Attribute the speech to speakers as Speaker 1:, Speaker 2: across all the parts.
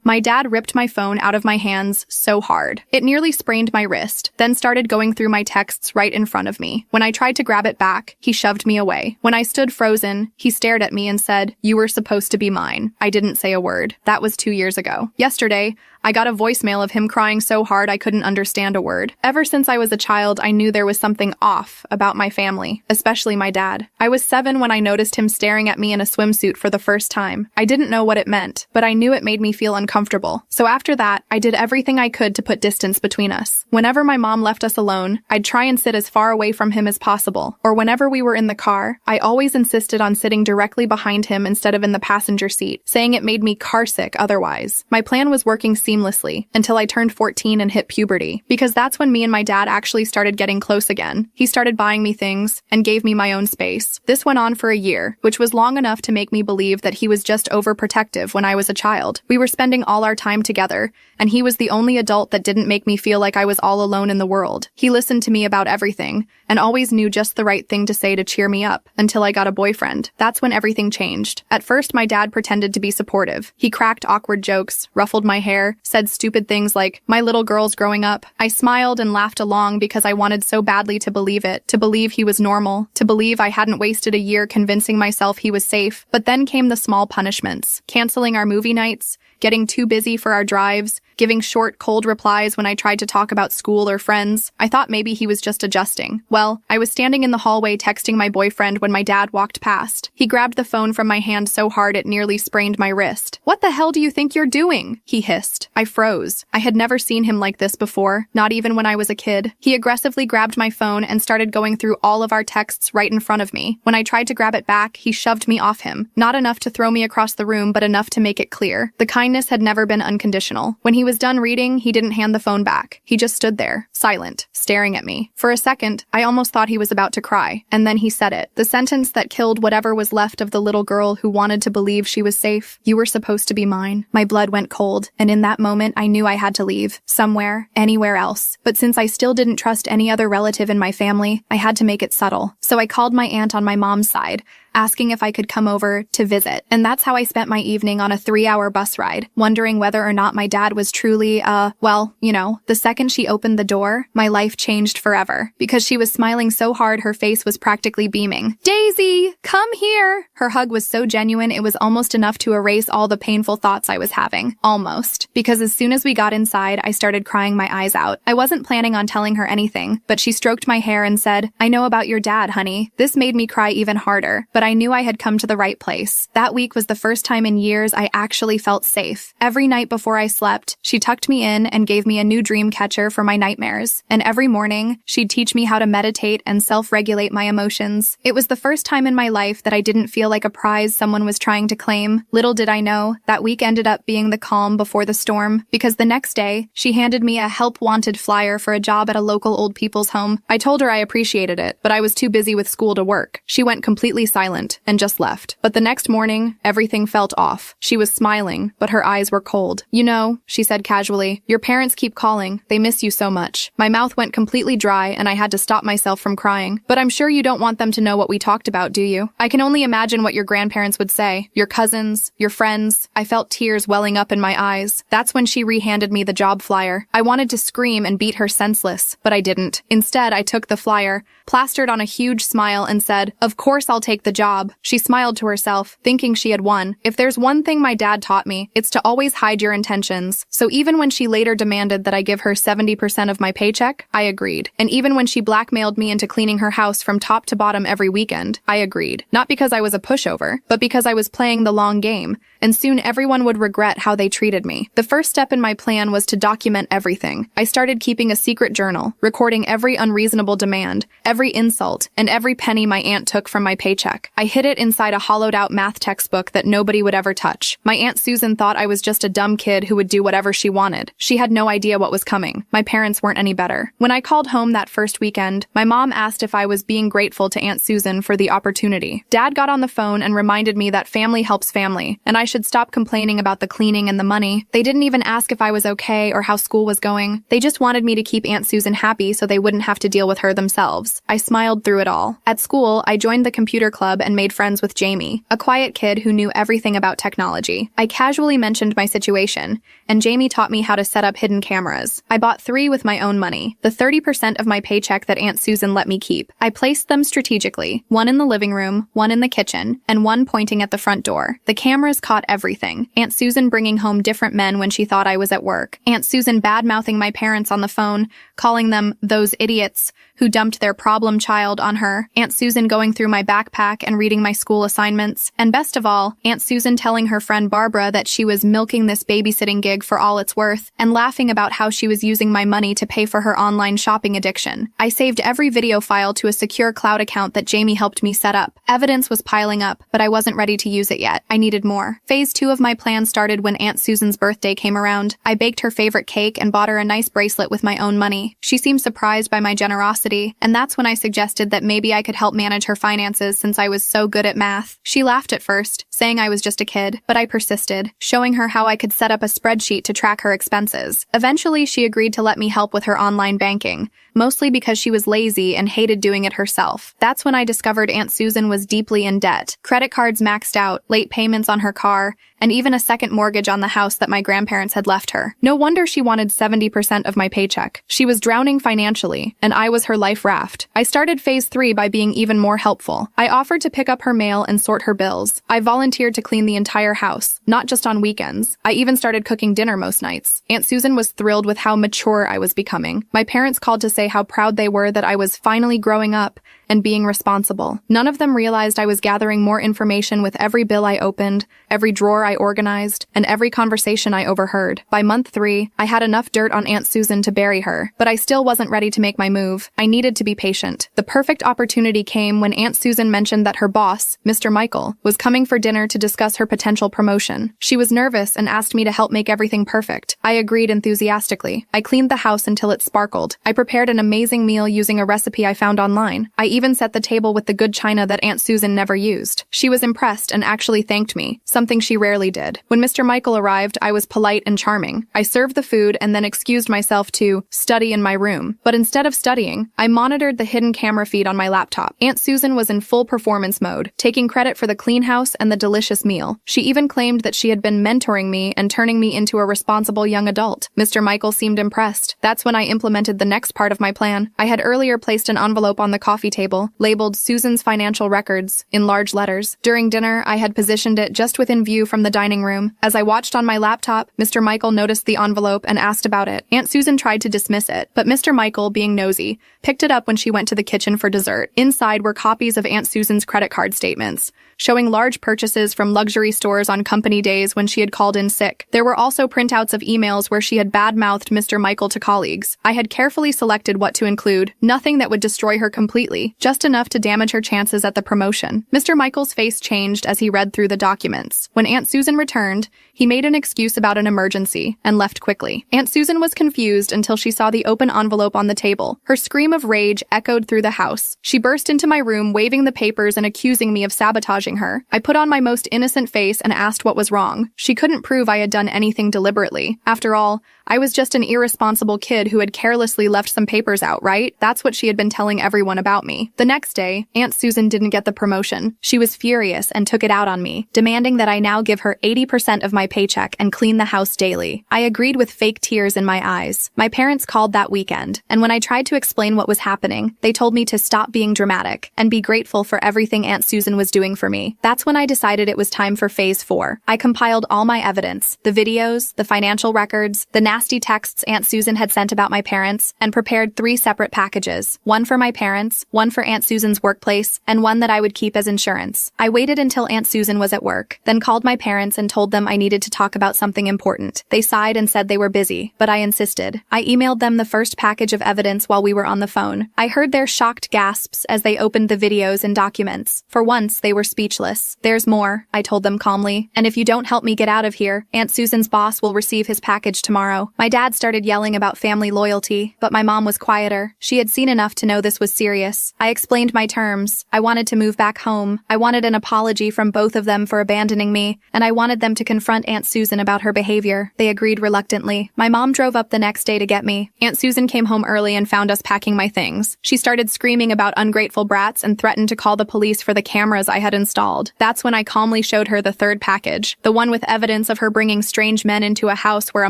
Speaker 1: My dad ripped my phone out of my hands so hard. It nearly sprained my wrist, then started going through my texts right in front of me. When I tried to grab it back, he shoved me away. When I stood frozen, he stared at me and said, "You were supposed to be mine." I didn't say a word. That was 2 years ago. Yesterday, I got a voicemail of him crying so hard I couldn't understand a word. Ever since I was a child, I knew there was something off about my family, especially my dad. I was 7 when I noticed him staring at me in a swimsuit for the first time. I didn't know what it meant, but I knew it made me feel uncomfortable. So after that, I did everything I could to put distance between us. Whenever my mom left us alone, I'd try and sit as far away from him as possible. Or whenever we were in the car, I always insisted on sitting directly behind him instead of in the passenger seat, saying it made me carsick otherwise. My plan was working seamlessly until I turned 14 and hit puberty, because that's when me and my dad actually started getting close again. He started buying me things and gave me my own space. This went on for a year, which was long enough to make me believe that he was just overprotective when I was a child. We were spending all our time together, and he was the only adult that didn't make me feel like I was all alone in the world. He listened to me about everything, and always knew just the right thing to say to cheer me up, until I got a boyfriend. That's when everything changed. At first, my dad pretended to be supportive. He cracked awkward jokes, ruffled my hair, said stupid things like, "My little girl's growing up." I smiled and laughed along because I wanted so badly to believe it, to believe he was normal, to believe I hadn't wasted a year convincing myself he was safe. But then came the small punishments, canceling our movie nights, getting too busy for our drives, giving short, cold replies when I tried to talk about school or friends. I thought maybe he was just adjusting. Well, I was standing in the hallway texting my boyfriend when my dad walked past. He grabbed the phone from my hand so hard it nearly sprained my wrist. "What the hell do you think you're doing?" he hissed. I froze. I had never seen him like this before, not even when I was a kid. He aggressively grabbed my phone and started going through all of our texts right in front of me. When I tried to grab it back, he shoved me off him. Not enough to throw me across the room, but enough to make it clear. The kindness had never been unconditional. When he was done reading, he didn't hand the phone back. He just stood there, silent, staring at me. For a second, I almost thought he was about to cry. And then he said it. The sentence that killed whatever was left of the little girl who wanted to believe she was safe. "You were supposed to be mine." My blood went cold, and in that moment, I knew I had to leave. Somewhere, anywhere else. But since I still didn't trust any other relative in my family, I had to make it subtle. So I called my aunt on my mom's side, asking if I could come over to visit. And that's how I spent my evening on a 3-hour bus ride, wondering whether or not my dad was truly, well, you know. The second she opened the door, my life changed forever. Because she was smiling so hard her face was practically beaming. "Daisy, come here!" Her hug was so genuine it was almost enough to erase all the painful thoughts I was having. Almost. Because as soon as we got inside, I started crying my eyes out. I wasn't planning on telling her anything, but she stroked my hair and said, "I know about your dad, honey." This made me cry even harder, but I knew I had come to the right place. That week was the first time in years I actually felt safe. Every night before I slept, she tucked me in and gave me a new dream catcher for my nightmares. And every morning, she'd teach me how to meditate and self-regulate my emotions. It was the first time in my life that I didn't feel like a prize someone was trying to claim. Little did I know, that week ended up being the calm before the storm, because the next day, she handed me a help-wanted flyer for a job at a local old people's home. I told her I appreciated it, but I was too busy with school to work. She went completely silent and just left. But the next morning, everything felt off. She was smiling, but her eyes were cold. "You know," she said casually, "your parents keep calling. They miss you so much." My mouth went completely dry and I had to stop myself from crying. "But I'm sure you don't want them to know what we talked about, do you? I can only imagine what your grandparents would say. Your cousins, your friends." I felt tears welling up in my eyes. That's when she rehanded me the job flyer. I wanted to scream and beat her senseless, but I didn't. Instead, I took the flyer, plastered on a huge smile, and said, "Of course I'll take the job." She smiled to herself, thinking she had won. If there's one thing my dad taught me, it's to always hide your intentions. So even when she later demanded that I give her 70% of my paycheck, I agreed. And even when she blackmailed me into cleaning her house from top to bottom every weekend, I agreed. Not because I was a pushover, but because I was playing the long game. And soon everyone would regret how they treated me. The first step in my plan was to document everything. I started keeping a secret journal, recording every unreasonable demand, every insult, and every penny my aunt took from my paycheck. I hid it inside a hollowed-out math textbook that nobody would ever touch. My Aunt Susan thought I was just a dumb kid who would do whatever she wanted. She had no idea what was coming. My parents weren't any better. When I called home that first weekend, my mom asked if I was being grateful to Aunt Susan for the opportunity. Dad got on the phone and reminded me that family helps family, and I should stop complaining about the cleaning and the money. They didn't even ask if I was okay or how school was going. They just wanted me to keep Aunt Susan happy so they wouldn't have to deal with her themselves. I smiled through it all. At school, I joined the computer club and made friends with Jamie, a quiet kid who knew everything about technology. I casually mentioned my situation, and Jamie taught me how to set up hidden cameras. I bought 3 with my own money, the 30% of my paycheck that Aunt Susan let me keep. I placed them strategically, one in the living room, one in the kitchen, and one pointing at the front door. The cameras caught everything. Aunt Susan bringing home different men when she thought I was at work. Aunt Susan bad-mouthing my parents on the phone, calling them those idiots who dumped their problem child on her. Aunt Susan going through my backpack and reading my school assignments. And best of all, Aunt Susan telling her friend Barbara that she was milking this babysitting gig for all it's worth and laughing about how she was using my money to pay for her online shopping addiction. I saved every video file to a secure cloud account that Jamie helped me set up. Evidence was piling up, but I wasn't ready to use it yet. I needed more. Phase 2 of my plan started when Aunt Susan's birthday came around. I baked her favorite cake and bought her a nice bracelet with my own money. She seemed surprised by my generosity, and that's when I suggested that maybe I could help manage her finances since I was so good at math. She laughed at first, saying I was just a kid, but I persisted, showing her how I could set up a spreadsheet to track her expenses. Eventually, she agreed to let me help with her online banking, mostly because she was lazy and hated doing it herself. That's when I discovered Aunt Susan was deeply in debt. Credit cards maxed out, late payments on her car, and even a second mortgage on the house that my grandparents had left her. No wonder she wanted 70% of my paycheck. She was drowning financially, and I was her life raft. I started phase 3 by being even more helpful. I offered to pick up her mail and sort her bills. I volunteered to clean the entire house, not just on weekends. I even started cooking dinner most nights. Aunt Susan was thrilled with how mature I was becoming. My parents called to say how proud they were that I was finally growing up and being responsible. None of them realized I was gathering more information with every bill I opened, every drawer I organized, and every conversation I overheard. By month 3, I had enough dirt on Aunt Susan to bury her, but I still wasn't ready to make my move. I needed to be patient. The perfect opportunity came when Aunt Susan mentioned that her boss, Mr. Michael, was coming for dinner to discuss her potential promotion. She was nervous and asked me to help make everything perfect. I agreed enthusiastically. I cleaned the house until it sparkled. I prepared an amazing meal using a recipe I found online. I even set the table with the good china that Aunt Susan never used. She was impressed and actually thanked me, something she rarely did. When Mr. Michael arrived, I was polite and charming. I served the food and then excused myself to study in my room. But instead of studying, I monitored the hidden camera feed on my laptop. Aunt Susan was in full performance mode, taking credit for the clean house and the delicious meal. She even claimed that she had been mentoring me and turning me into a responsible young adult. Mr. Michael seemed impressed. That's when I implemented the next part of my plan. I had earlier placed an envelope on the coffee table, labeled Susan's financial records in large letters. During dinner, I had positioned it just within view from the dining room. As I watched on my laptop, Mr. Michael noticed the envelope and asked about it. Aunt Susan tried to dismiss it, but Mr. Michael, being nosy, picked it up when she went to the kitchen for dessert. Inside were copies of Aunt Susan's credit card statements, showing large purchases from luxury stores on company days when she had called in sick. There were also printouts of emails where she had bad-mouthed Mr. Michael to colleagues. I had carefully selected what to include, nothing that would destroy her completely, just enough to damage her chances at the promotion. Mr. Michael's face changed as he read through the documents. When Aunt Susan returned, he made an excuse about an emergency and left quickly. Aunt Susan was confused until she saw the open envelope on the table. Her scream of rage echoed through the house. She burst into my room, waving the papers and accusing me of sabotaging her. I put on my most innocent face and asked what was wrong. She couldn't prove I had done anything deliberately. After all, I was just an irresponsible kid who had carelessly left some papers out, right? That's what she had been telling everyone about me. The next day, Aunt Susan didn't get the promotion. She was furious and took it out on me, demanding that I now give her 80% of my paycheck and clean the house daily. I agreed with fake tears in my eyes. My parents called that weekend, and when I tried to explain what was happening, they told me to stop being dramatic and be grateful for everything Aunt Susan was doing for me. That's when I decided it was time for phase 4. I compiled all my evidence, the videos, the financial records, the nasty texts Aunt Susan had sent about my parents, and prepared 3 separate packages, one for my parents, one for Aunt Susan's workplace, and one that I would keep as insurance. I waited until Aunt Susan was at work, then called my parents and told them I needed to talk about something important. They sighed and said they were busy, but I insisted. I emailed them the first package of evidence while we were on the phone. I heard their shocked gasps as they opened the videos and documents. For once, they were speaking speechless. There's more, I told them calmly. And if you don't help me get out of here, Aunt Susan's boss will receive his package tomorrow. My dad started yelling about family loyalty, but my mom was quieter. She had seen enough to know this was serious. I explained my terms. I wanted to move back home. I wanted an apology from both of them for abandoning me, and I wanted them to confront Aunt Susan about her behavior. They agreed reluctantly. My mom drove up the next day to get me. Aunt Susan came home early and found us packing my things. She started screaming about ungrateful brats and threatened to call the police for the cameras I had installed. That's when I calmly showed her the third package, the one with evidence of her bringing strange men into a house where a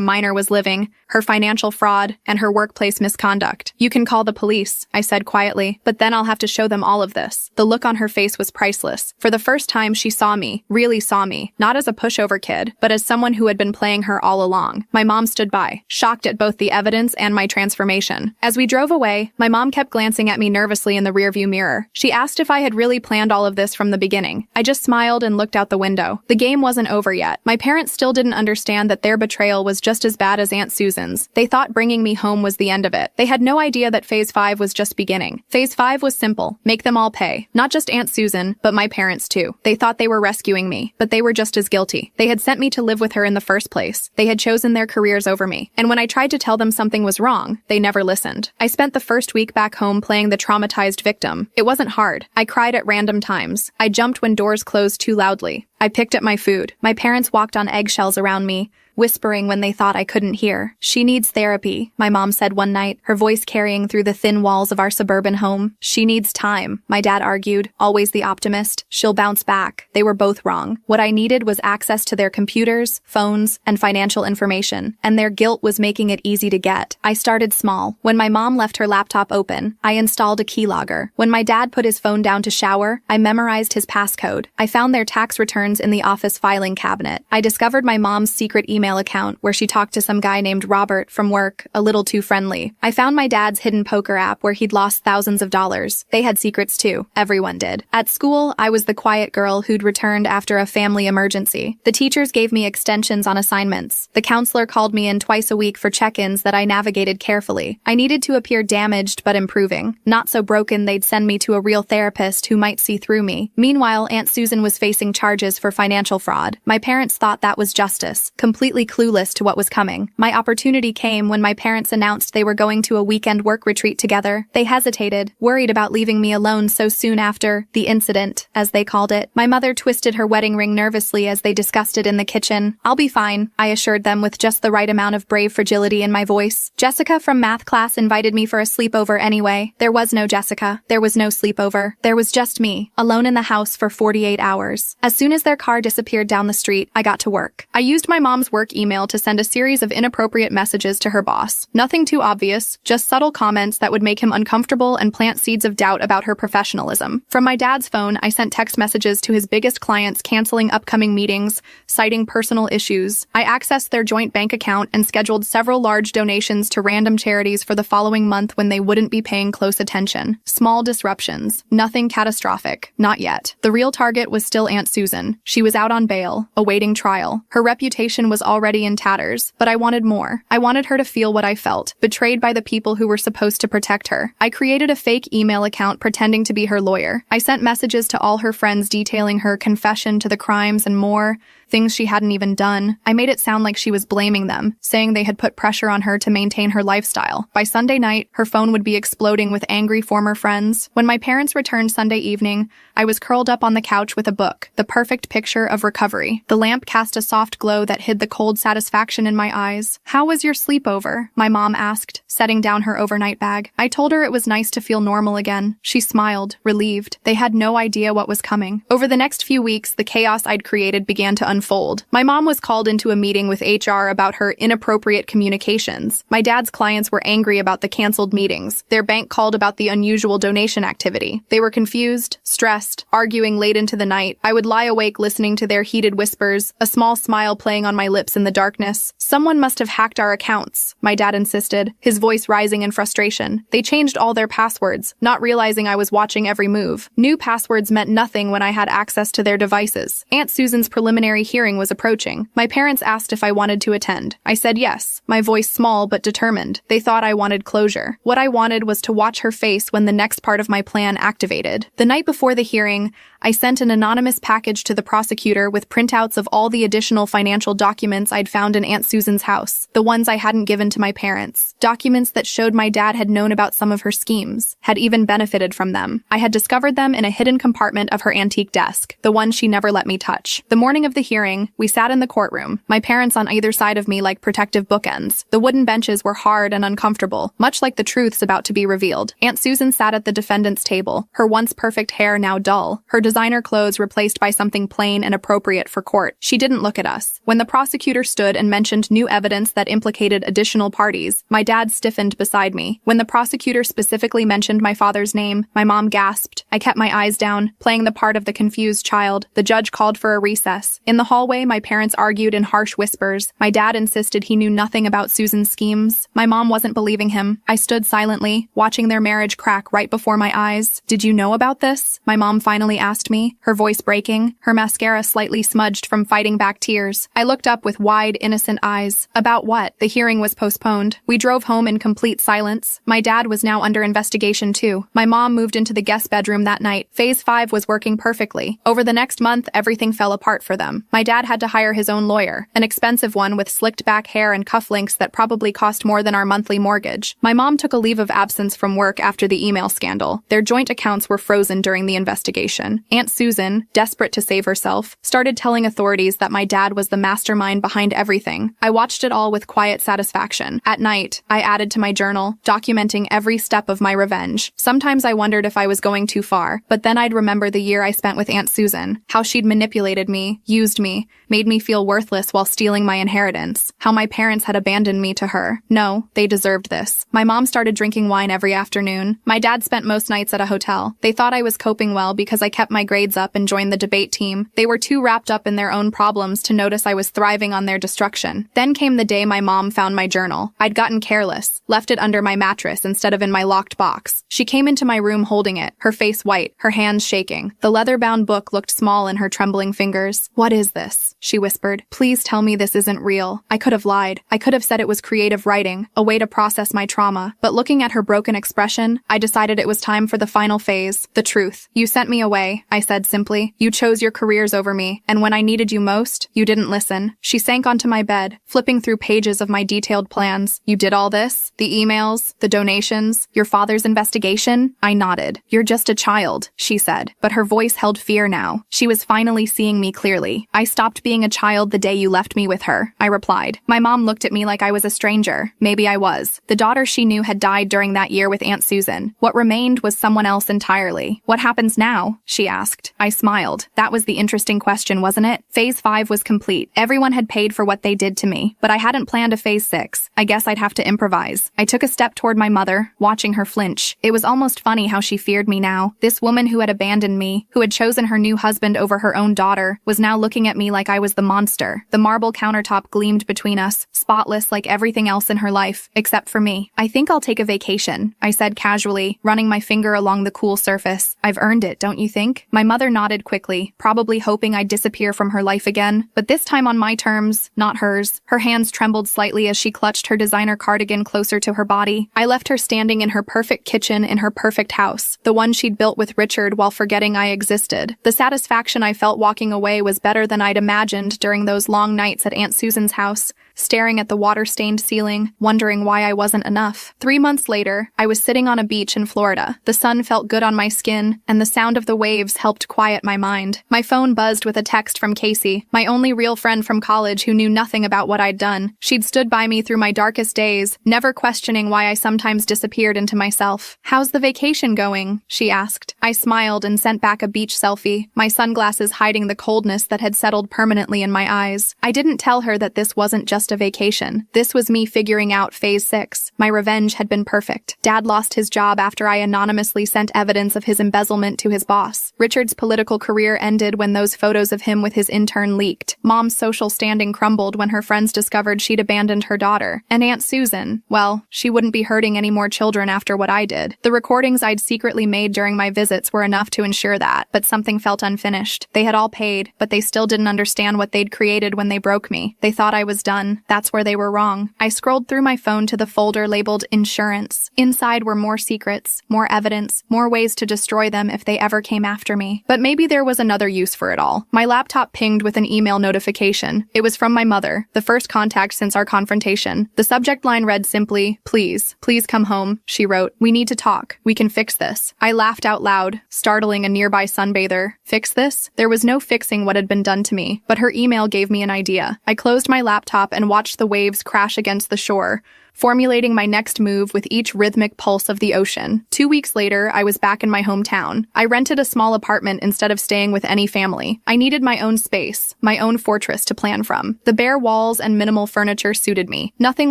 Speaker 1: minor was living, her financial fraud, and her workplace misconduct. You can call the police, I said quietly, but then I'll have to show them all of this. The look on her face was priceless. For the first time, she saw me, really saw me, not as a pushover kid, but as someone who had been playing her all along. My mom stood by, shocked at both the evidence and my transformation. As we drove away, my mom kept glancing at me nervously in the rearview mirror. She asked if I had really planned all of this from the beginning. I just smiled and looked out the window. The game wasn't over yet. My parents still didn't understand that their betrayal was just as bad as Aunt Susan's. They thought bringing me home was the end of it. They had no idea that Phase 5 was just beginning. Phase 5 was simple. Make them all pay. Not just Aunt Susan, but my parents too. They thought they were rescuing me, but they were just as guilty. They had sent me to live with her in the first place. They had chosen their careers over me. And when I tried to tell them something was wrong, they never listened. I spent the first week back home playing the traumatized victim. It wasn't hard. I cried at random times. I jumped when doors closed too loudly. I picked at my food. My parents walked on eggshells around me, whispering when they thought I couldn't hear. She needs therapy, my mom said one night, her voice carrying through the thin walls of our suburban home. She needs time, my dad argued, always the optimist. She'll bounce back. They were both wrong. What I needed was access to their computers, phones, and financial information, and their guilt was making it easy to get. I started small. When my mom left her laptop open, I installed a keylogger. When my dad put his phone down to shower, I memorized his passcode. I found their tax returns in the office filing cabinet. I discovered my mom's secret email account where she talked to some guy named Robert from work, a little too friendly. I found my dad's hidden poker app where he'd lost thousands of dollars. They had secrets too. Everyone did. At school, I was the quiet girl who'd returned after a family emergency. The teachers gave me extensions on assignments. The counselor called me in twice a week for check-ins that I navigated carefully. I needed to appear damaged but improving. Not so broken they'd send me to a real therapist who might see through me. Meanwhile, Aunt Susan was facing charges for financial fraud. My parents thought that was justice, completely clueless to what was coming. My opportunity came when my parents announced they were going to a weekend work retreat together. They hesitated, worried about leaving me alone so soon after the incident, as they called it. My mother twisted her wedding ring nervously as they discussed it in the kitchen. I'll be fine, I assured them with just the right amount of brave fragility in my voice. Jessica from math class invited me for a sleepover anyway. There was no Jessica. There was no sleepover. There was just me, alone in the house for 48 hours. As soon as their car disappeared down the street, I got to work. I used my mom's work email to send a series of inappropriate messages to her boss. Nothing too obvious, just subtle comments that would make him uncomfortable and plant seeds of doubt about her professionalism. From my dad's phone, I sent text messages to his biggest clients canceling upcoming meetings, citing personal issues. I accessed their joint bank account and scheduled several large donations to random charities for the following month when they wouldn't be paying close attention. Small disruptions. Nothing catastrophic. Not yet. The real target was still Aunt Susan. She was out on bail, awaiting trial. Her reputation was already in tatters, but I wanted more. I wanted her to feel what I felt, betrayed by the people who were supposed to protect her. I created a fake email account pretending to be her lawyer. I sent messages to all her friends detailing her confession to the crimes and more, things she hadn't even done. I made it sound like she was blaming them, saying they had put pressure on her to maintain her lifestyle. By Sunday night, her phone would be exploding with angry former friends. When my parents returned Sunday evening, I was curled up on the couch with a book, the perfect picture of recovery. The lamp cast a soft glow that hid the cold satisfaction in my eyes. "How was your sleepover?" my mom asked, setting down her overnight bag. I told her it was nice to feel normal again. She smiled, relieved. They had no idea what was coming. Over the next few weeks, the chaos I'd created began to unfold. My mom was called into a meeting with HR about her inappropriate communications. My dad's clients were angry about the canceled meetings. Their bank called about the unusual donation activity. They were confused, stressed, arguing late into the night. I would lie awake listening to their heated whispers, a small smile playing on my lips in the darkness. "Someone must have hacked our accounts," my dad insisted, his voice rising in frustration. "They changed all their passwords, not realizing I was watching every move. New passwords meant nothing when I had access to their devices. Aunt Susan's preliminary hearing was approaching. My parents asked if I wanted to attend. I said yes, my voice small but determined. They thought I wanted closure. What I wanted was to watch her face when the next part of my plan activated. The night before the hearing, I sent an anonymous package to the prosecutor with printouts of all the additional financial documents I'd found in Aunt Susan's house, the ones I hadn't given to my parents. Documents that showed my dad had known about some of her schemes, had even benefited from them. I had discovered them in a hidden compartment of her antique desk, the one she never let me touch. The morning of the hearing, we sat in the courtroom, my parents on either side of me like protective bookends. The wooden benches were hard and uncomfortable, much like the truths about to be revealed. Aunt Susan sat at the defendant's table, her once perfect hair now dull, her designer clothes replaced by something plain and appropriate for court. She didn't look at us. When the prosecutor stood and mentioned new evidence that implicated additional parties, my dad stiffened beside me. When the prosecutor specifically mentioned my father's name, my mom gasped. I kept my eyes down, playing the part of the confused child. The judge called for a recess. In the hallway, my parents argued in harsh whispers. My dad insisted he knew nothing about Susan's schemes. My mom wasn't believing him. I stood silently, watching their marriage crack right before my eyes. Did you know about this? My mom finally asked me, her voice breaking, her mascara slightly smudged from fighting back tears. I looked up with wide, innocent eyes. About what? The hearing was postponed. We drove home in complete silence. My dad was now under investigation too. My mom moved into the guest bedroom that night. Phase 5 was working perfectly. Over the next month, everything fell apart for them. My dad had to hire his own lawyer, an expensive one with slicked back hair and cufflinks that probably cost more than our monthly mortgage. My mom took a leave of absence from work after the email scandal. Their joint accounts were frozen during the investigation. Aunt Susan, desperate to save herself, started telling authorities that my dad was the mastermind behind everything. I watched it all with quiet satisfaction. At night, I added to my journal, documenting every step of my revenge. Sometimes I wondered if I was going too far, but then I'd remember the year I spent with Aunt Susan, how she'd manipulated me, used me, made me feel worthless while stealing my inheritance, how my parents had abandoned me to her. No, they deserved this. My mom started drinking wine every afternoon. My dad spent most nights at a hotel. They thought I was coping well because I kept my grades up and joined the debate team. They were too wrapped up in their own problems to notice I was thriving on their destruction. Then came the day my mom found my journal. I'd gotten careless, left it under my mattress instead of in my locked box. She came into my room holding it, her face white, her hands shaking. The leather-bound book looked small in her trembling fingers. "What is this?" she whispered. "Please tell me this isn't real." I could have lied. I could have said it was creative writing, a way to process my trauma. But looking at her broken expression, I decided it was time for the final phase, the truth. "You sent me away," I said simply. "You chose your careers over me, and when I needed you most, you didn't listen." She sank onto my bed, flipping through pages of my detailed plans. "You did all this? The emails, the donations, your father's investigation?" I nodded. "You're just a child," she said, but her voice held fear now. She was finally seeing me clearly. "I stopped being a child the day you left me with her," I replied. My mom looked at me like I was a stranger. Maybe I was. The daughter she knew had died during that year with Aunt Susan. What remained was someone else entirely. "What happens now?" she asked. I smiled. That was the interesting question, wasn't it? Phase 5 was complete. Everyone had paid for what they did to me, but I hadn't planned a Phase 6. I guess I'd have to improvise. I took a step toward my mother, watching her flinch. It was almost funny how she feared me now. This woman who had abandoned me, who had chosen her new husband over her own daughter, was now looking at me like I was the monster. The marble countertop gleamed between us, spotless like everything else in her life, except for me. "I think I'll take a vacation," I said casually, running my finger along the cool surface. "I've earned it, don't you think?" My mother nodded quickly, probably hoping I'd disappear from her life again, but this time on my terms, not hers. Her hands trembled slightly as she clutched her designer cardigan closer to her body. I left her standing in her perfect kitchen in her perfect house, the one she'd built with Richard while forgetting I existed. The satisfaction I felt walking away was better than I'd imagined during those long nights at Aunt Susan's house, staring at the water-stained ceiling, wondering why I wasn't enough. 3 months later, I was sitting on a beach in Florida. The sun felt good on my skin, and the sound of the waves helped quiet my mind. My phone buzzed with a text from Casey, my only real friend from college who knew nothing about what I'd done. She'd stood by me through my darkest days, never questioning why I sometimes disappeared into myself. "How's the vacation going?" she asked. I smiled and sent back a beach selfie, my sunglasses hiding the coldness that had settled permanently in my eyes. I didn't tell her that this wasn't just just a vacation. This was me figuring out phase 6. My revenge had been perfect. Dad lost his job after I anonymously sent evidence of his embezzlement to his boss. Richard's political career ended when those photos of him with his intern leaked. Mom's social standing crumbled when her friends discovered she'd abandoned her daughter. And Aunt Susan, well, she wouldn't be hurting any more children after what I did. The recordings I'd secretly made during my visits were enough to ensure that, but something felt unfinished. They had all paid, but they still didn't understand what they'd created when they broke me. They thought I was done. That's where they were wrong. I scrolled through my phone to the folder labeled Insurance. Inside were more secrets, more evidence, more ways to destroy them if they ever came after me. But maybe there was another use for it all. My laptop pinged with an email notification. It was from my mother, the first contact since our confrontation. The subject line read simply, "Please come home," she wrote. "We need to talk. We can fix this." I laughed out loud, startling a nearby sunbather. Fix this? There was no fixing what had been done to me, but her email gave me an idea. I closed my laptop and watched the waves crash against the shore, formulating my next move with each rhythmic pulse of the ocean. 2 weeks later, I was back in my hometown. I rented a small apartment instead of staying with any family. I needed my own space, my own fortress to plan from. The bare walls and minimal furniture suited me. Nothing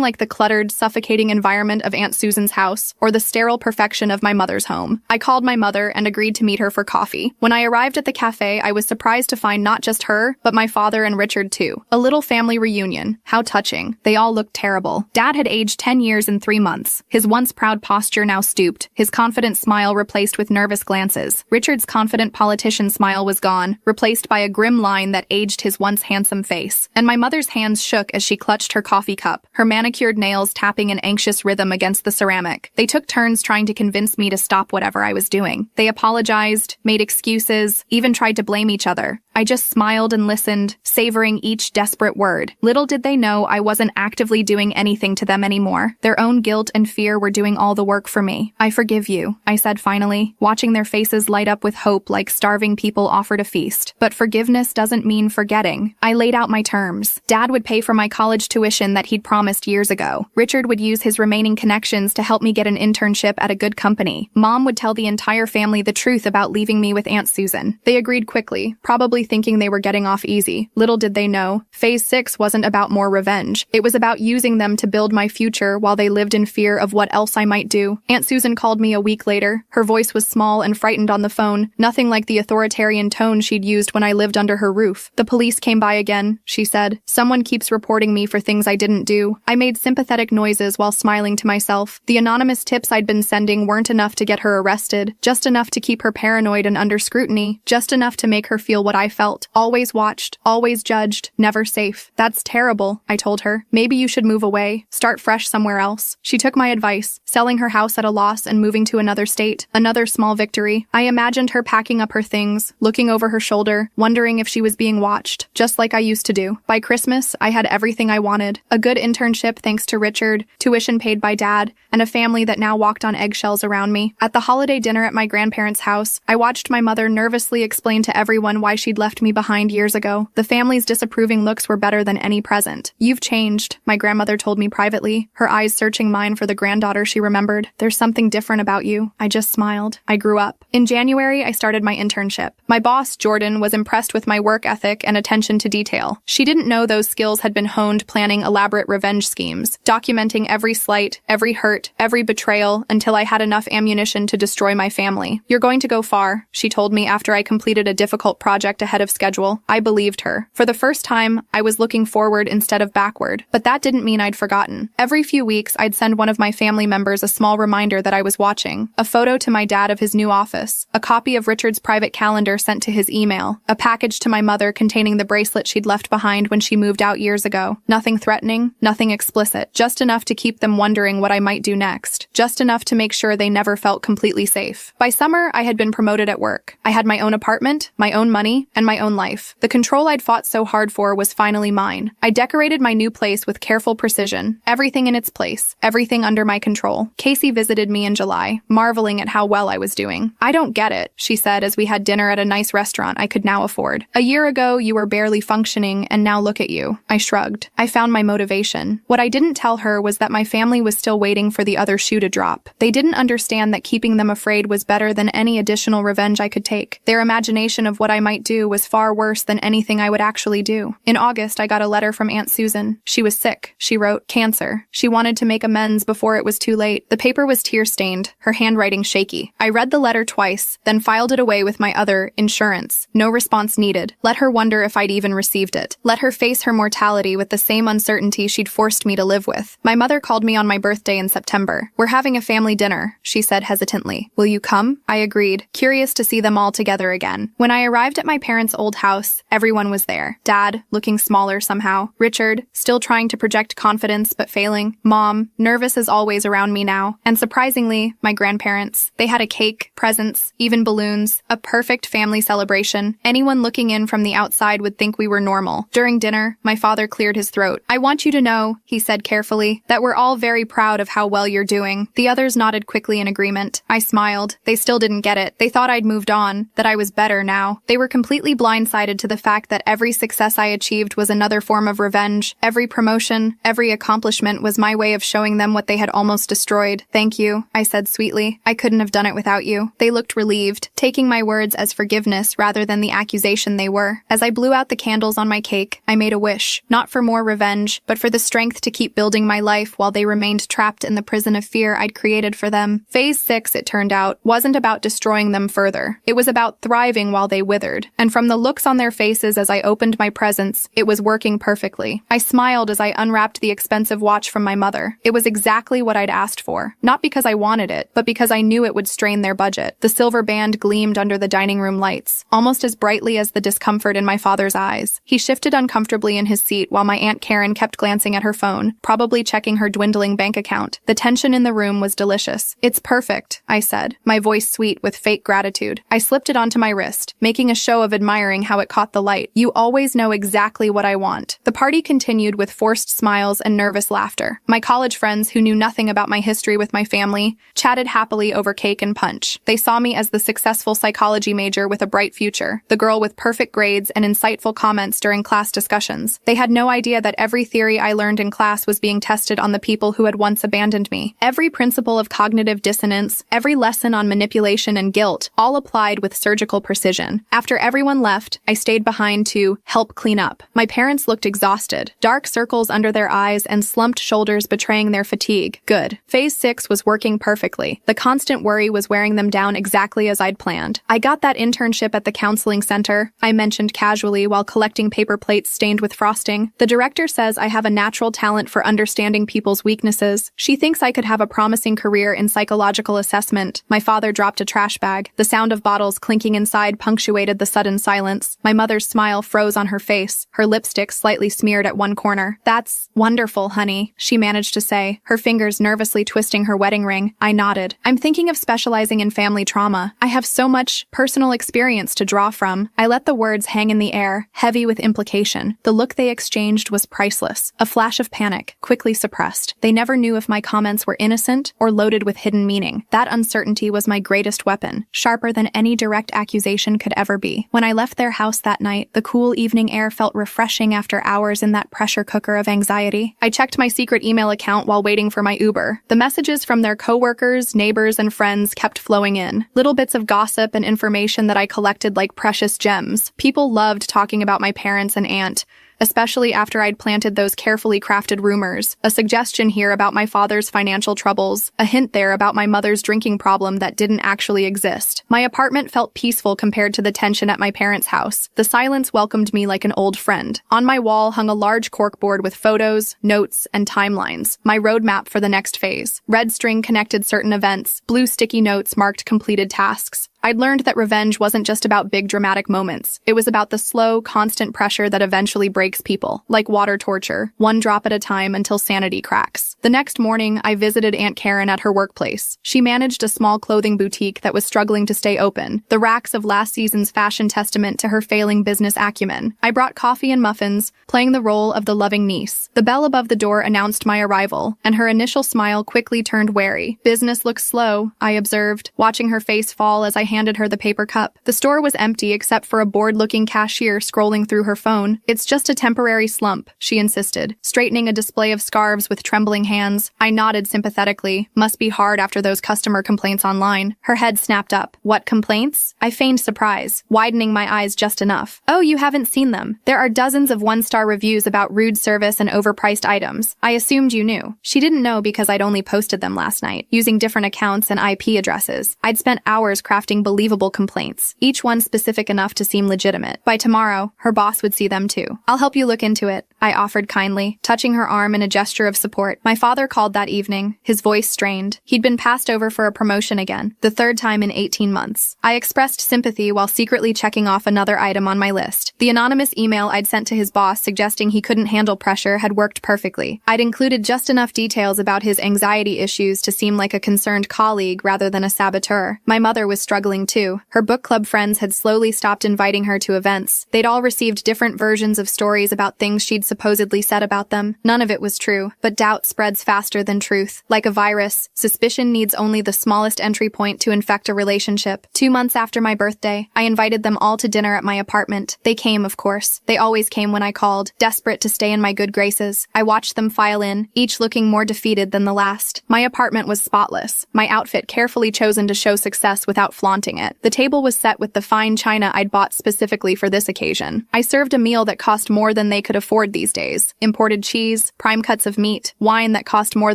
Speaker 1: like the cluttered, suffocating environment of Aunt Susan's house or the sterile perfection of my mother's home. I called my mother and agreed to meet her for coffee. When I arrived at the cafe, I was surprised to find not just her, but my father and Richard too. A little family reunion. How touching. They all looked terrible. Dad had aged 10 years and 3 months. His once proud posture now stooped, his confident smile replaced with nervous glances. Richard's confident politician smile was gone, replaced by a grim line that aged his once handsome face. And my mother's hands shook as she clutched her coffee cup, her manicured nails tapping an anxious rhythm against the ceramic. They took turns trying to convince me to stop whatever I was doing. They apologized, made excuses, even tried to blame each other. I just smiled and listened, savoring each desperate word. Little did they know I wasn't actively doing anything to them anymore. Their own guilt and fear were doing all the work for me. "I forgive you," I said finally, watching their faces light up with hope like starving people offered a feast. But forgiveness doesn't mean forgetting. I laid out my terms. Dad would pay for my college tuition that he'd promised years ago. Richard would use his remaining connections to help me get an internship at a good company. Mom would tell the entire family the truth about leaving me with Aunt Susan. They agreed quickly, probably thinking they were getting off easy. Little did they know, Phase 6 wasn't about more revenge. It was about using them to build my future while they lived in fear of what else I might do. Aunt Susan called me a week later. Her voice was small and frightened on the phone, nothing like the authoritarian tone she'd used when I lived under her roof. "The police came by again," she said. "Someone keeps reporting me for things I didn't do." I made sympathetic noises while smiling to myself. The anonymous tips I'd been sending weren't enough to get her arrested, just enough to keep her paranoid and under scrutiny, just enough to make her feel what I felt. Always watched, always judged, never safe. "That's terrible," I told her. "Maybe you should move away, start fresh somewhere else." She took my advice, selling her house at a loss and moving to another state. Another small victory. I imagined her packing up her things, looking over her shoulder, wondering if she was being watched, just like I used to do. By Christmas, I had everything I wanted. A good internship thanks to Richard, tuition paid by Dad, and a family that now walked on eggshells around me. At the holiday dinner at my grandparents' house, I watched my mother nervously explain to everyone why she'd left me behind years ago. The family's disapproving looks were better than any present. "You've changed," my grandmother told me privately, her eyes searching mine for the granddaughter she remembered. "There's something different about you." I just smiled. I grew up. In January, I started my internship. My boss, Jordan, was impressed with my work ethic and attention to detail. She didn't know those skills had been honed planning elaborate revenge schemes, documenting every slight, every hurt, every betrayal until I had enough ammunition to destroy my family. "You're going to go far," she told me after I completed a difficult project ahead of schedule. I believed her. For the first time, I was looking forward instead of backward. But that didn't mean I'd forgotten. Every few weeks, I'd send one of my family members a small reminder that I was watching. A photo to my dad of his new office, a copy of Richard's private calendar sent to his email, a package to my mother containing the bracelet she'd left behind when she moved out years ago. Nothing threatening, nothing explicit, just enough to keep them wondering what I might do next, just enough to make sure they never felt completely safe. By summer, I had been promoted at work. I had my own apartment, my own money, and my own life. The control I'd fought so hard for was finally mine. I decorated my new place with careful precision, everything in its place, everything under my control. Casey visited me in July, marveling at how well I was doing. "I don't get it," she said as we had dinner at a nice restaurant I could now afford. "A year ago, you were barely functioning, and now look at you." I shrugged. I found my motivation. What I didn't tell her was that my family was still waiting for the other shoe to drop. They didn't understand that keeping them afraid was better than any additional revenge I could take. Their imagination of what I might do do was far worse than anything I would actually do. In August, I got a letter from Aunt Susan. She was sick. She wrote, "Cancer." She wanted to make amends before it was too late. The paper was tear-stained, her handwriting shaky. I read the letter twice, then filed it away with my other insurance. No response needed. Let her wonder if I'd even received it. Let her face her mortality with the same uncertainty she'd forced me to live with. My mother called me on my birthday in September. "We're having a family dinner," she said hesitantly. "Will you come?" I agreed, curious to see them all together again. When I arrived at my parents' old house, everyone was there. Dad, looking smaller somehow. Richard, still trying to project confidence but failing. Mom, nervous as always around me now. And surprisingly, my grandparents. They had a cake, presents, even balloons. A perfect family celebration. Anyone looking in from the outside would think we were normal. During dinner, my father cleared his throat. "I want you to know," he said carefully, "that we're all very proud of how well you're doing." The others nodded quickly in agreement. I smiled. They still didn't get it. They thought I'd moved on, that I was better now. They were completely blindsided to the fact that every success I achieved was another form of revenge. Every promotion, every accomplishment was my way of showing them what they had almost destroyed. "Thank you," I said sweetly. "I couldn't have done it without you." They looked relieved, taking my words as forgiveness rather than the accusation they were. As I blew out the candles on my cake, I made a wish, not for more revenge, but for the strength to keep building my life while they remained trapped in the prison of fear I'd created for them. Phase 6, it turned out, wasn't about destroying them further. It was about thriving while they withered. And from the looks on their faces as I opened my presents, it was working perfectly. I smiled as I unwrapped the expensive watch from my mother. It was exactly what I'd asked for. Not because I wanted it, but because I knew it would strain their budget. The silver band gleamed under the dining room lights, almost as brightly as the discomfort in my father's eyes. He shifted uncomfortably in his seat while my Aunt Karen kept glancing at her phone, probably checking her dwindling bank account. The tension in the room was delicious. "It's perfect," I said, my voice sweet with fake gratitude. I slipped it onto my wrist, making a show of admiring how it caught the light. "You always know exactly what I want." The party continued with forced smiles and nervous laughter. My college friends, who knew nothing about my history with my family, chatted happily over cake and punch. They saw me as the successful psychology major with a bright future, the girl with perfect grades and insightful comments during class discussions. They had no idea that every theory I learned in class was being tested on the people who had once abandoned me. Every principle of cognitive dissonance, every lesson on manipulation and guilt, all applied with surgical precision. After everyone left, I stayed behind to help clean up. My parents looked exhausted, dark circles under their eyes and slumped shoulders betraying their fatigue. Good. Phase 6 was working perfectly. The constant worry was wearing them down exactly as I'd planned. "I got that internship at the counseling center," I mentioned casually while collecting paper plates stained with frosting. "The director says I have a natural talent for understanding people's weaknesses. She thinks I could have a promising career in psychological assessment." My father dropped a trash bag. The sound of bottles clinking inside punctuated the sudden silence. My mother's smile froze on her face, her lipstick slightly smeared at one corner. "That's wonderful, honey," she managed to say, her fingers nervously twisting her wedding ring. I nodded. "I'm thinking of specializing in family trauma. I have so much personal experience to draw from." I let the words hang in the air, heavy with implication. The look they exchanged was priceless. A flash of panic, quickly suppressed. They never knew if my comments were innocent or loaded with hidden meaning. That uncertainty was my greatest weapon, sharper than any direct accusation could ever be. When I left their house that night, the cool evening air felt refreshing after hours in that pressure cooker of anxiety. I checked my secret email account while waiting for my Uber. The messages from their coworkers, neighbors, and friends kept flowing in. Little bits of gossip and information that I collected like precious gems. People loved talking about my parents and aunt, especially after I'd planted those carefully crafted rumors. A suggestion here about my father's financial troubles, a hint there about my mother's drinking problem that didn't actually exist. My apartment felt peaceful compared to the tension at my parents' house. The silence welcomed me like an old friend. On my wall hung a large corkboard with photos, notes, and timelines, my roadmap for the next phase. Red string connected certain events, blue sticky notes marked completed tasks. I'd learned that revenge wasn't just about big dramatic moments. It was about the slow, constant pressure that eventually breaks people, like water torture, one drop at a time until sanity cracks. The next morning, I visited Aunt Karen at her workplace. She managed a small clothing boutique that was struggling to stay open, the racks of last season's fashion testament to her failing business acumen. I brought coffee and muffins, playing the role of the loving niece. The bell above the door announced my arrival, and her initial smile quickly turned wary. "Business looks slow," I observed, watching her face fall as I handed her the paper cup. The store was empty except for a bored-looking cashier scrolling through her phone. "It's just a temporary slump," she insisted, straightening a display of scarves with trembling hands. I nodded sympathetically. Must be hard after those customer complaints online. Her head snapped up. "What complaints?" I feigned surprise, widening my eyes just enough. "Oh, you haven't seen them. There are dozens of one-star reviews about rude service and overpriced items. I assumed you knew." She didn't know because I'd only posted them last night, using different accounts and IP addresses. I'd spent hours crafting believable complaints, each one specific enough to seem legitimate. By tomorrow, her boss would see them too. "I'll help you look into it," I offered kindly, touching her arm in a gesture of support. My father called that evening, his voice strained. He'd been passed over for a promotion again, the third time in 18 months. I expressed sympathy while secretly checking off another item on my list. The anonymous email I'd sent to his boss suggesting he couldn't handle pressure had worked perfectly. I'd included just enough details about his anxiety issues to seem like a concerned colleague rather than a saboteur. My mother was struggling too. Her book club friends had slowly stopped inviting her to events. They'd all received different versions of stories about things she'd supposedly said about them. None of it was true, but doubt spreads faster than truth. Like a virus, suspicion needs only the smallest entry point to infect a relationship. 2 months after my birthday, I invited them all to dinner at my apartment. They came, of course. They always came when I called, desperate to stay in my good graces. I watched them file in, each looking more defeated than the last. My apartment was spotless, my outfit carefully chosen to show success without flaunting it. The table was set with the fine china I'd bought specifically for this occasion. I served a meal that cost more than they could afford these days. Imported cheese, prime cuts of meat, wine that cost more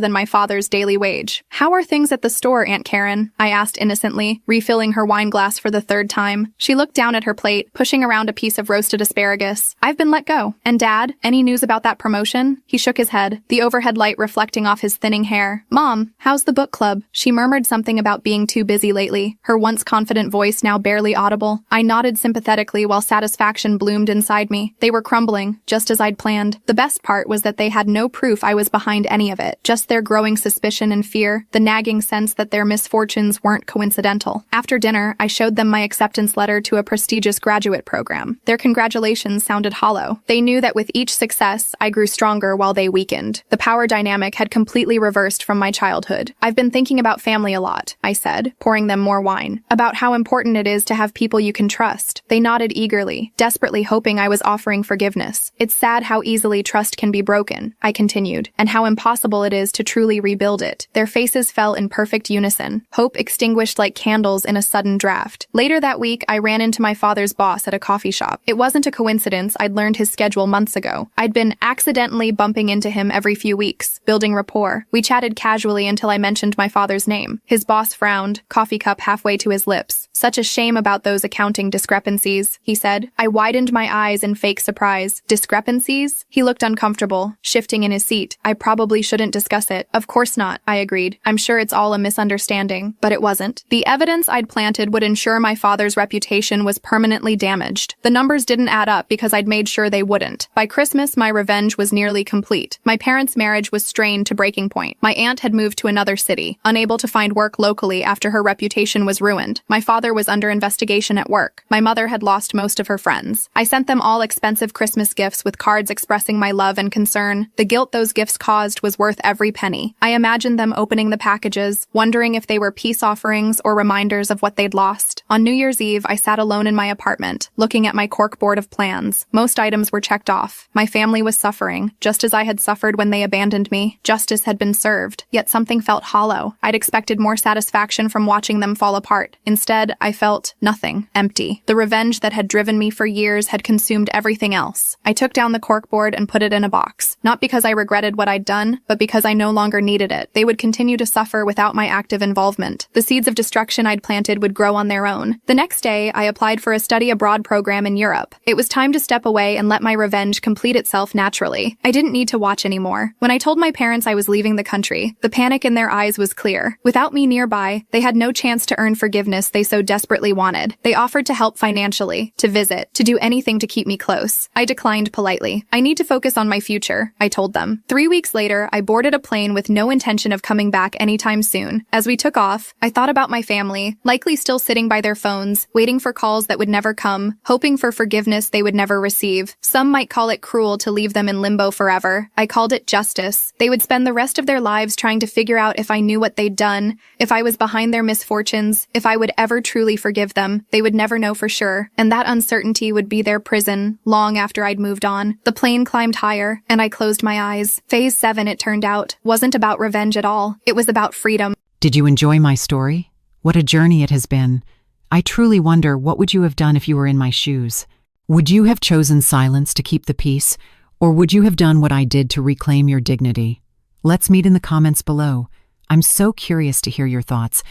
Speaker 1: than my father's daily wage. "How are things at the store, Aunt Karen?" I asked innocently, refilling her wine glass for the third time. She looked down at her plate, pushing around a piece of roasted asparagus. "I've been let go." "And Dad? Any news about that promotion?" He shook his head, the overhead light reflecting off his thinning hair. "Mom, how's the book club?" She murmured something about being too busy lately, her once confident voice now barely audible. I nodded sympathetically while satisfaction bloomed inside me. They were crumbling, just as I'd planned. The best part was that they had no proof I was behind any of it, just their growing suspicion and fear, the nagging sense that their misfortunes weren't coincidental. After dinner, I showed them my acceptance letter to a prestigious graduate program. Their congratulations sounded hollow. They knew that with each success, I grew stronger while they weakened. The power dynamic had completely reversed from my childhood. "I've been thinking about family a lot," I said, pouring them more wine. "About how important it is to have people you can trust." They nodded eagerly, desperately hoping I was offering forgiveness. "It's sad how easily trust can be broken," I continued, "and how impossible it is to truly rebuild it." Their faces fell in perfect unison, hope extinguished like candles in a sudden draft. Later that week, I ran into my father's boss at a coffee shop. It wasn't a coincidence. I'd learned his schedule months ago. I'd been accidentally bumping into him every few weeks, building rapport. We chatted casually until I mentioned my father's name. His boss frowned, coffee cup halfway to his lips. "Such a shame about those accounting discrepancies," he said. I widened my eyes in fake surprise. "Discrepancies?" He looked uncomfortable, shifting in his seat. "I probably shouldn't discuss it." "Of course not," I agreed. "I'm sure it's all a misunderstanding." But it wasn't. The evidence I'd planted would ensure my father's reputation was permanently damaged. The numbers didn't add up because I'd made sure they wouldn't. By Christmas, my revenge was nearly complete. My parents' marriage was strained to breaking point. My aunt had moved to another city, unable to find work locally after her reputation was ruined. My father was under investigation at work. My mother had lost most of her friends. I sent them all expensive Christmas gifts with cards expressing my love and concern. The guilt those gifts caused was worth every penny. I imagined them opening the packages, wondering if they were peace offerings or reminders of what they'd lost. On New Year's Eve, I sat alone in my apartment, looking at my corkboard of plans. Most items were checked off. My family was suffering, just as I had suffered when they abandoned me. Justice had been served, yet something felt hollow. I'd expected more satisfaction from watching them fall apart. Instead, I felt nothing, empty. The revenge that had driven me for years had consumed everything else. I took down the corkboard and put it in a box. Not because I regretted what I'd done, but because I no longer needed it. They would continue to suffer without my active involvement. The seeds of destruction I'd planted would grow on their own. The next day, I applied for a study abroad program in Europe. It was time to step away and let my revenge complete itself naturally. I didn't need to watch anymore. When I told my parents I was leaving the country, the panic in their eyes was clear. Without me nearby, they had no chance to earn forgiveness they so desperately wanted. They offered to help financially, to visit, to do anything to keep me close. I declined politely. "I need to focus on my future," I told them. 3 weeks later, I boarded a plane with no intention of coming back anytime soon. As we took off, I thought about my family, likely still sitting by their phones, waiting for calls that would never come, hoping for forgiveness they would never receive. Some might call it cruel to leave them in limbo forever. I called it justice. They would spend the rest of their lives trying to figure out if I knew what they'd done, if I was behind their misfortunes, if I would ever truly forgive them, they would never know for sure, and that uncertainty would be their prison long after I'd moved on. The plane climbed higher, and I closed my eyes. Phase 7, it turned out, wasn't about revenge at all. It was about freedom.
Speaker 2: Did you enjoy my story? What a journey it has been. I truly wonder, what would you have done if you were in my shoes? Would you have chosen silence to keep the peace, or would you have done what I did to reclaim your dignity? Let's meet in the comments below. I'm so curious to hear your thoughts.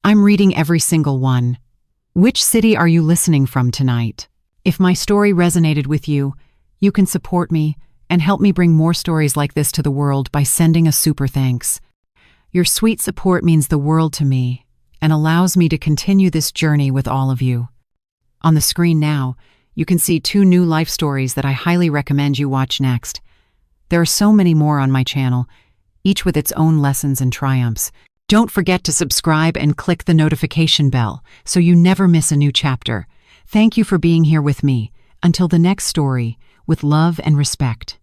Speaker 2: I'm reading every single one. Which city are you listening from tonight? If my story resonated with you, you can support me and help me bring more stories like this to the world by sending a super thanks. Your sweet support means the world to me and allows me to continue this journey with all of you. On the screen now, you can see 2 new life stories that I highly recommend you watch next. There are so many more on my channel, each with its own lessons and triumphs. Don't forget to subscribe and click the notification bell so you never miss a new chapter. Thank you for being here with me. Until the next story, with love and respect.